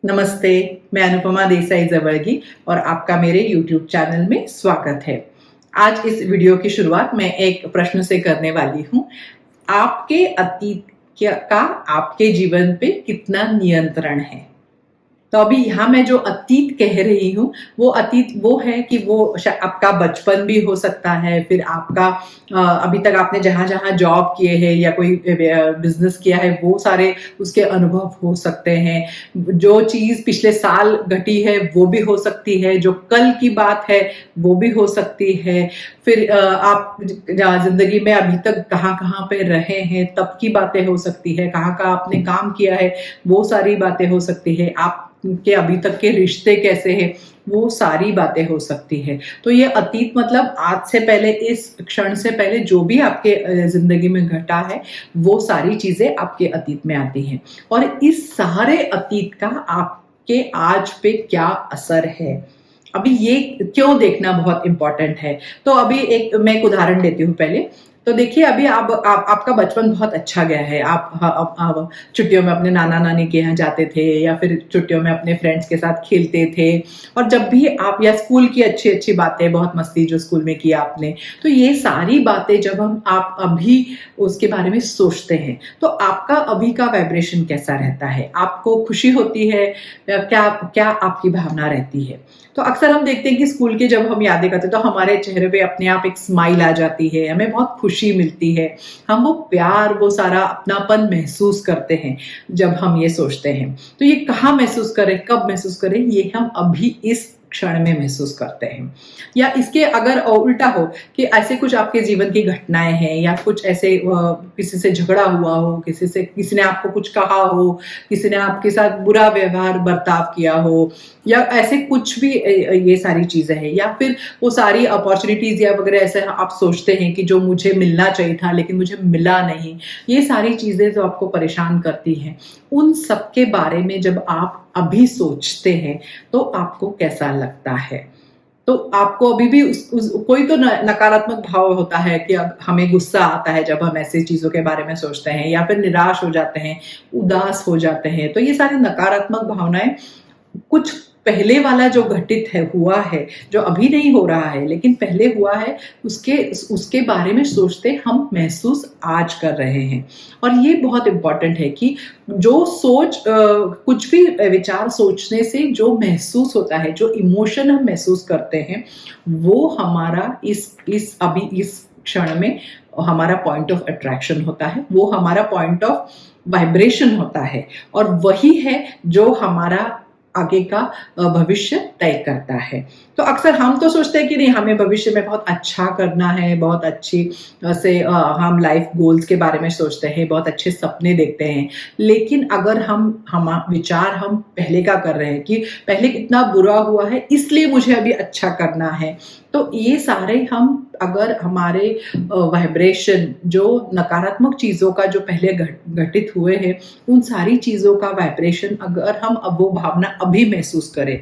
नमस्ते, मैं अनुपमा देसाई जवळगी और आपका मेरे YouTube चैनल में स्वागत है। आज इस वीडियो की शुरुआत मैं एक प्रश्न से करने वाली हूँ। आपके अतीत का आपके जीवन पे कितना नियंत्रण है? तो अभी यहाँ मैं जो अतीत कह रही हूँ, वो अतीत वो है कि वो आपका बचपन भी हो सकता है, फिर आपका अभी तक आपने जहाँ-जहाँ जॉब किए हैं या कोई बिज़नेस किया है, वो सारे उसके अनुभव हो सकते हैं। जो चीज़ पिछले साल घटी है, वो भी हो सकती है, जो कल की बात है, वो भी हो सकती है। फिर आप ज़िंदगी में अभी तक कहाँ-कहाँ पे रहे हैं, तब की बातें हो सकती है, कहाँ-कहाँ आपने काम किया है, वो सारी बातें हो सकती है। आप के अभी तक के रिश्ते कैसे हैं, वो सारी बातें हो सकती है। तो ये अतीत मतलब आज से पहले, इस क्षण से पहले जो भी आपके ज़िंदगी में घटा है, वो सारी चीज़ें आपके अतीत में आती हैं। और इस सारे अतीत का आपके आज पे क्या असर है? अभी ये क्यों देखना बहुत इम्पोर्टेंट है। तो अभी मैं एक उदाहरण देती हूँ पहले। तो देखिए, अभी आपका बचपन बहुत अच्छा गया है। आप छुट्टियों में अपने नाना-नानी के यहाँ जाते थे या फिर छुट्टियों में अपने फ्रेंड्स के साथ खेलते थे। और जब भी आप या स्कूल की अच्छी-अच्छी बातें, बहुत मस्ती जो स्कूल में की आपने, तो ये सारी बातें जब आप अभी उसके बारे में सोचते हैं, तो आपका अभी का वाइब्रेशन कैसा रहता है? आपको खुशी होती है? क्या क्या आपकी भावना रहती है? तो अक्सर हम देखते हैं कि स्कूल की जब हम यादें करते हैं, तो हमारे चेहरे पे अपने आप एक स्माइल आ जाती है, हमें बहुत खुशी मिलती है। हम वो प्यार, वो सारा अपनापन महसूस करते हैं जब हम ये सोचते हैं। तो ये कहाँ महसूस करें, कब महसूस करें, ये हम अभी इस क्षण में महसूस करते हैं। या इसके अगर उल्टा हो कि ऐसे कुछ आपके जीवन की घटनाएँ हैं या कुछ ऐसे किसी से झगड़ा हुआ हो, किसी ने आपको कुछ कहा हो, किसी ने आपके साथ बुरा व्यवहार बर्ताव किया हो, या ऐसे कुछ भी ये सारी चीज़ें हैं, या फिर वो सारी अपॉर्च्युनिटीज़ या वगैरह ऐसे आप सोचते हैं कि जो मुझे मिलना चाहिए था लेकिन मुझे मिला नहीं। ये सारी चीज़ें जो आपको परेशान करती हैं, उन सब के बारे में जब आप अभी सोचते हैं, तो आपको कैसा लगता है? तो आपको अभी भी उस कोई तो नकारात्मक भाव होता है कि अब हमें गुस्सा आता है जब हम ऐसी चीज़ों के बारे में सोचते हैं, या फिर निराश हो जाते हैं, उदास हो जाते हैं। तो ये सारी नकारात्मक भावनाएँ, कुछ पहले वाला जो घटित है, हुआ है, जो अभी नहीं हो रहा है लेकिन पहले हुआ है, उसके उसके बारे में सोचते हम महसूस आज कर रहे हैं। और ये बहुत इम्पोर्टेंट है कि जो सोच कुछ भी विचार सोचने से जो महसूस होता है, जो इमोशन हम महसूस करते हैं, वो हमारा इस अभी इस क्षण में हमारा पॉइंट ऑफ अट्रैक्शन होता है, वो हमारा पॉइंट ऑफ वाइब्रेशन होता है। और वही है जो हमारा आगे का भविष्य तय करता है। तो अक्सर हम तो सोचते हैं कि नहीं, हमें भविष्य में बहुत अच्छा करना है, बहुत अच्छी से हम लाइफ गोल्स के बारे में सोचते हैं, बहुत अच्छे सपने देखते हैं। लेकिन अगर हम विचार हम पहले का कर रहे हैं कि पहले कितना बुरा हुआ है, इसलिए मुझे अभी अच्छा करना है। तो ये सारे हम अगर हमारे वाइब्रेशन, जो नकारात्मक चीज़ों का जो पहले घटित हुए हैं, उन सारी चीज़ों का वाइब्रेशन अगर हम अब वो भावना अभी महसूस करें,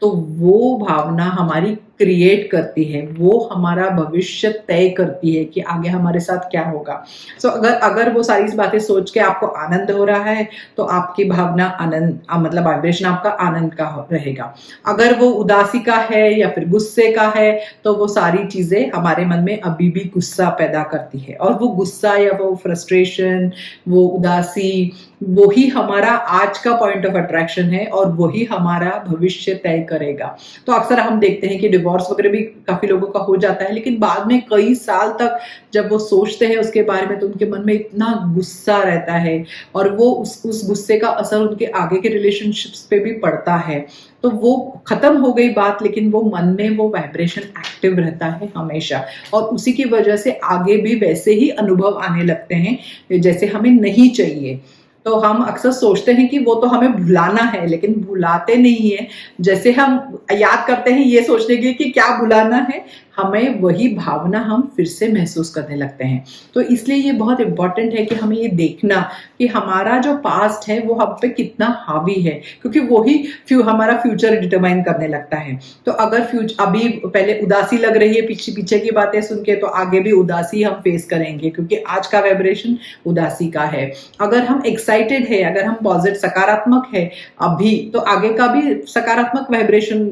तो वो भावना हमारी क्रिएट करती है, वो हमारा भविष्य तय करती है कि आगे हमारे साथ क्या होगा। सो अगर वो सारी बातें सोच के आपको आनंद हो रहा है, तो आपकी भावना आनंद मतलब वाइब्रेशन आपका आनंद का रहेगा। अगर वो उदासी का है या फिर गुस्से का है, तो वो सारी चीज़ें हमारे मन में अभी भी गुस्सा पैदा करती है। और वो गुस्सा या वो फ्रस्ट्रेशन, वो उदासी, वही हमारा आज का पॉइंट ऑफ अट्रैक्शन है और वही हमारा भविष्य तय करेगा। तो अक्सर हम देखते हैं कि डिवोर्स वगैरह भी काफ़ी लोगों का हो जाता है, लेकिन बाद में कई साल तक जब वो सोचते हैं उसके बारे में, तो उनके मन में इतना गुस्सा रहता है और वो उस गुस्से का असर उनके आगे के रिलेशनशिप्स पे भी पड़ता है। तो वो खत्म हो गई बात, लेकिन वो मन में वो वाइब्रेशन एक्टिव रहता है हमेशा, और उसी की वजह से आगे भी वैसे ही अनुभव आने लगते हैं जैसे हमें नहीं चाहिए। तो हम अक्सर सोचते हैं कि वो तो हमें भुलाना है, लेकिन भुलाते नहीं है। जैसे हम याद करते हैं ये सोचने के लिए कि क्या भुलाना है, हमें वही भावना हम फिर से महसूस करने लगते हैं। तो इसलिए ये बहुत इंपॉर्टेंट है कि हमें ये देखना कि हमारा जो पास्ट है वो हम पे कितना हावी है, क्योंकि वही हमारा फ्यूचर डिटरमाइन करने लगता है। तो अगर अभी पहले उदासी लग रही है पीछे पीछे की बातें सुन के, तो आगे भी उदासी हम फेस करेंगे, क्योंकि आज का वाइब्रेशन उदासी का है। अगर हम एक्साइटेड है, अगर हम पॉजिटिव सकारात्मक है अभी, तो आगे का भी सकारात्मक वाइब्रेशन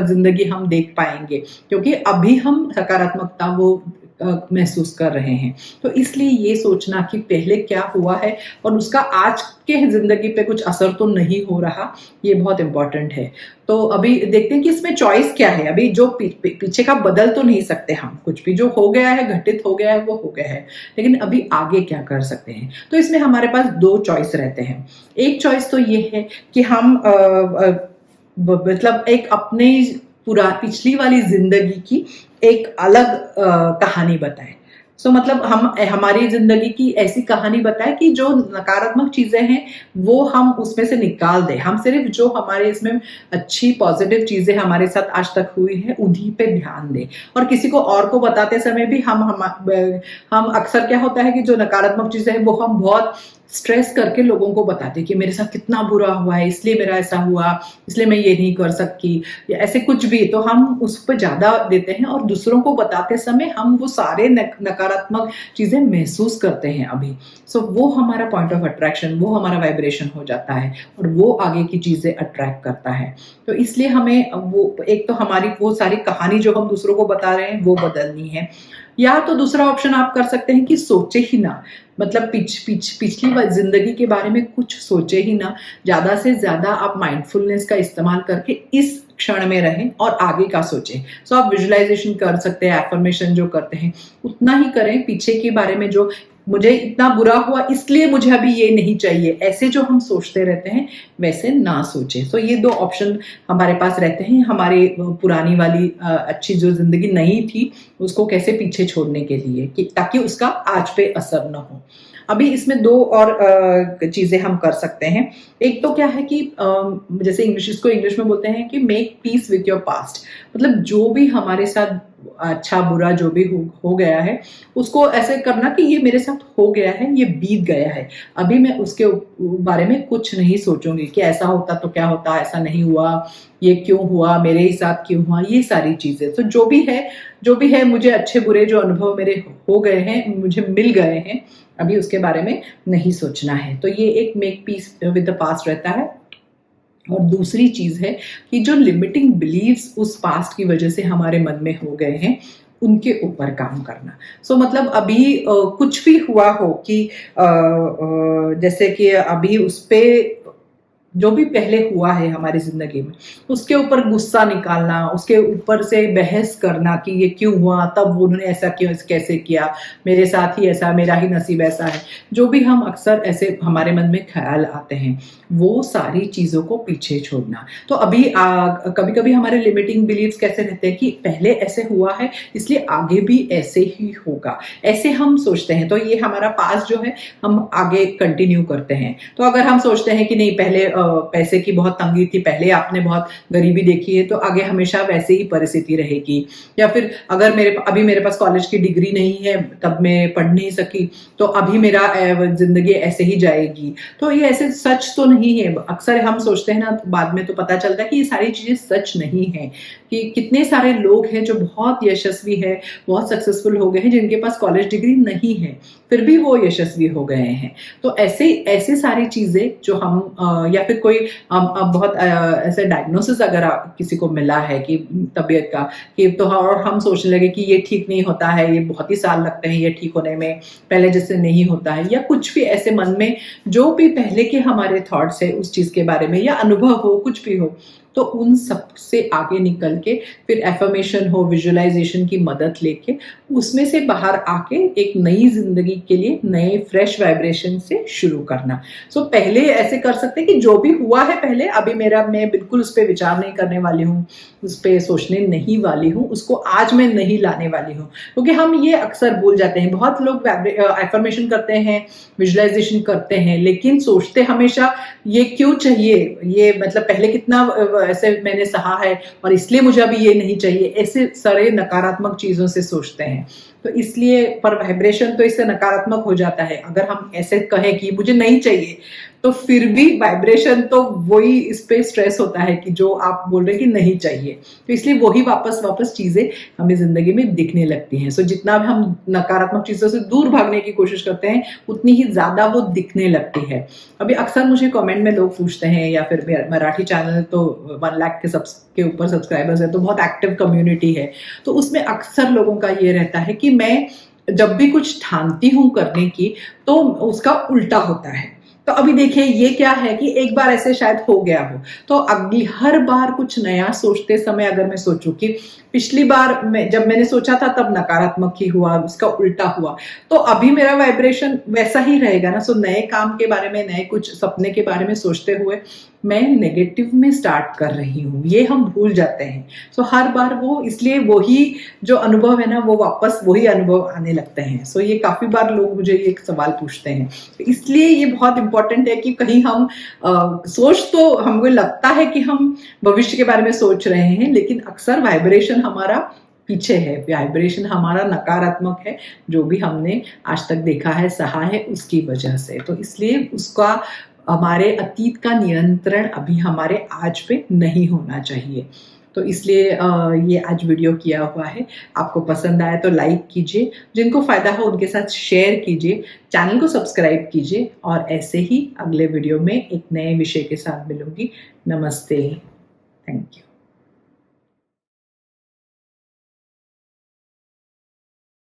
जिंदगी हम देख पाएंगे, क्योंकि अभी हम सकारात्मकता वो महसूस कर रहे हैं। तो इसलिए ये सोचना कि पहले क्या हुआ है और उसका आज के जिंदगी पे कुछ असर तो नहीं हो रहा, ये बहुत इंपॉर्टेंट है। तो अभी देखते हैं कि इसमें चॉइस क्या है। अभी जो पीछे का बदल तो नहीं सकते हम, कुछ भी जो हो गया है, घटित हो गया है, वो हो गया है, लेकिन अभी आगे क्या कर सकते हैं। तो इसमें हमारे पास दो चॉइस रहते हैं। एक चॉइस तो ये है कि हम मतलब एक अपने पिछली वाली जिंदगी की एक अलग कहानी बताएं। मतलब हम हमारी जिंदगी की ऐसी कहानी बताएं कि जो नकारात्मक चीजें हैं वो हम उसमें से निकाल दें। हम सिर्फ जो हमारे इसमें अच्छी पॉजिटिव चीजें हमारे साथ आज तक हुई है उन्हीं पे ध्यान दें। और किसी को और को बताते समय भी हम अक्सर क्या होता है कि जो नकारात्मक चीजें हैं वो हम बहुत स्ट्रेस करके लोगों को बताते कि मेरे साथ कितना बुरा हुआ है, इसलिए मेरा ऐसा हुआ, इसलिए मैं ये नहीं कर सकती, या ऐसे कुछ भी। तो हम उस पर ज्यादा देते हैं और दूसरों को बताते समय हम वो सारे नकारात्मक चीजें महसूस करते हैं अभी। वो हमारा पॉइंट ऑफ अट्रैक्शन, वो हमारा वाइब्रेशन हो जाता है और वो आगे की चीजें अट्रैक्ट करता है। तो इसलिए हमें वो एक तो हमारी वो सारी कहानी जो हम दूसरों को बता रहे हैं वो बदलनी है। या तो दूसरा ऑप्शन आप कर सकते हैं कि सोचे ही ना, मतलब पिछली जिंदगी के बारे में कुछ सोचे ही ना। ज्यादा से ज्यादा आप माइंडफुलनेस का इस्तेमाल करके इस क्षण में रहें और आगे का सोचें। आप विजुअलाइजेशन कर सकते हैं, एफर्मेशन जो करते हैं उतना ही करें। पीछे के बारे में जो मुझे इतना बुरा हुआ इसलिए मुझे अभी ये नहीं चाहिए, ऐसे जो हम सोचते रहते हैं वैसे ना सोचें। ये दो ऑप्शन हमारे पास रहते हैं हमारे पुरानी वाली अच्छी जो जिंदगी नहीं थी उसको कैसे पीछे छोड़ने के लिए, कि ताकि उसका आज पे असर ना हो। अभी इसमें दो और चीजें हम कर सकते हैं। एक तो क्या है कि जैसे इसको इंग्लिश में बोलते हैं कि make peace with your past. मतलब जो भी हमारे साथ अच्छा बुरा जो भी हो गया है उसको ऐसे करना कि ये मेरे साथ हो गया है, ये बीत गया है, अभी मैं उसके बारे में कुछ नहीं सोचूंगी कि ऐसा होता तो क्या होता, ऐसा नहीं हुआ, ये क्यों हुआ, मेरे ही साथ क्यों हुआ, ये सारी चीजें। तो जो भी है मुझे अच्छे बुरे जो अनुभव मेरे हो गए हैं, मुझे मिल गए हैं, अभी उसके बारे में नहीं सोचना है। तो ये एक make peace with the past रहता है। और दूसरी चीज है कि जो लिमिटिंग बिलीव्स उस पास्ट की वजह से हमारे मन में हो गए हैं उनके ऊपर काम करना। मतलब अभी कुछ भी हुआ हो कि जैसे कि अभी उस पे जो भी पहले हुआ है हमारी जिंदगी में उसके ऊपर गुस्सा निकालना, उसके ऊपर से बहस करना कि ये क्यों हुआ, तब उन्होंने ऐसा क्यों, कैसे किया, मेरे साथ ही ऐसा, मेरा ही नसीब ऐसा है, जो भी हम अक्सर ऐसे हमारे मन में ख्याल आते हैं वो सारी चीजों को पीछे छोड़ना। तो अभी कभी कभी हमारे लिमिटिंग बिलीव्स कैसे रहते हैं कि पहले ऐसे हुआ है इसलिए आगे भी ऐसे ही होगा, ऐसे हम सोचते हैं। तो ये हमारा पास्ट जो है हम आगे कंटिन्यू करते हैं। तो अगर हम सोचते हैं कि नहीं पहले पैसे की बहुत तंगी थी, पहले आपने बहुत गरीबी देखी है, तो आगे हमेशा वैसे ही परिस्थिति रहेगी। या फिर अगर अभी मेरे पास कॉलेज की डिग्री नहीं है, तब मैं पढ़ नहीं सकी, तो अभी मेरा जिंदगी ऐसे ही जाएगी। तो ये ऐसे सच तो नहीं है। अक्सर हम सोचते हैं ना, बाद में तो पता चलता है कि ये सारी चीजें सच नहीं है। कि कितने सारे लोग हैं जो बहुत यशस्वी है, बहुत सक्सेसफुल हो गए हैं, जिनके पास कॉलेज डिग्री नहीं है फिर भी वो यशस्वी हो गए हैं। तो ऐसे सारी चीजें जो हम या फिर कोई बहुत ऐसे डायग्नोसिस अगर किसी को मिला है कि तबीयत का, कि तो और हम सोचने लगे कि ये ठीक नहीं होता है, ये बहुत ही साल लगते हैं ये ठीक होने में, पहले जैसे नहीं होता है, या कुछ भी ऐसे मन में जो भी पहले के हमारे थॉट्स है उस चीज के बारे में, या अनुभव हो, कुछ भी हो, तो उन सब से आगे निकल के फिर एफर्मेशन हो, विजुअलाइजेशन की मदद लेके उसमें से बाहर आके एक नई जिंदगी के लिए नए फ्रेश वाइब्रेशन से शुरू करना। पहले ऐसे कर सकते हैं कि जो भी हुआ है पहले, अभी मैं बिल्कुल उस पर विचार नहीं करने वाली हूँ, उस पर सोचने नहीं वाली हूँ, उसको आज मैं नहीं लाने वाली हूँ। क्योंकि हम ये अक्सर भूल जाते हैं। बहुत लोग एफर्मेशन करते हैं, विजुअलाइजेशन करते हैं, लेकिन सोचते हमेशा ये क्यों चाहिए, ये मतलब पहले कितना ऐसे मैंने सहा है और इसलिए मुझे अभी ये नहीं चाहिए, ऐसे सारे नकारात्मक चीजों से सोचते हैं। तो इसलिए पर वाइब्रेशन तो इससे नकारात्मक हो जाता है। अगर हम ऐसे कहें कि मुझे नहीं चाहिए, तो फिर भी वाइब्रेशन तो वही इस पे स्ट्रेस होता है कि जो आप बोल रहे हैं कि नहीं चाहिए, तो इसलिए वही वापस वापस चीजें हमें जिंदगी में दिखने लगती हैं। सो जितना भी हम नकारात्मक चीजों से दूर भागने की कोशिश करते हैं, उतनी ही ज्यादा वो दिखने लगती है। अभी अक्सर मुझे कमेंट में लोग पूछते हैं, या फिर मराठी चैनल तो 1 लाख के ऊपर सब्सक्राइबर्स है, तो बहुत एक्टिव कम्युनिटी है। तो उसमें अक्सर लोगों का ये रहता है कि मैं जब भी कुछ ठानती हूं करने की, तो उसका उल्टा होता है। तो अभी देखिए ये क्या है कि एक बार ऐसे शायद हो गया हो, तो अगली हर बार कुछ नया सोचते समय अगर मैं सोचूं कि पिछली बार जब मैंने सोचा था तब नकारात्मक ही हुआ, उसका उल्टा हुआ, तो अभी मेरा वाइब्रेशन वैसा ही रहेगा ना। सो नए काम के बारे में, नए कुछ सपने के बारे में सोचते हुए मैं नेगेटिव में स्टार्ट कर रही हूँ, ये हम भूल जाते हैं। सो हर बार वो, इसलिए वही जो अनुभव है ना, वो वापस वही अनुभव आने लगते हैं। सो ये काफी बार लोग मुझे ये एक सवाल पूछते हैं, इसलिए ये बहुत इंपॉर्टेंट है कि कहीं हम सोच, तो हमको लगता है कि हम भविष्य के बारे में सोच रहे हैं, लेकिन अक्सर वाइब्रेशन हमारा पीछे है, वाइब्रेशन हमारा नकारात्मक है, जो भी हमने आज तक देखा है, सहा है, उसकी वजह से। तो इसलिए उसका हमारे अतीत का नियंत्रण अभी हमारे आज पे नहीं होना चाहिए। तो इसलिए ये आज वीडियो किया हुआ है। आपको पसंद आया तो लाइक कीजिए, जिनको फायदा हो उनके साथ शेयर कीजिए, चैनल को सब्सक्राइब कीजिए, और ऐसे ही अगले वीडियो में एक नए विषय के साथ मिलूंगी। नमस्ते, थैंक यू।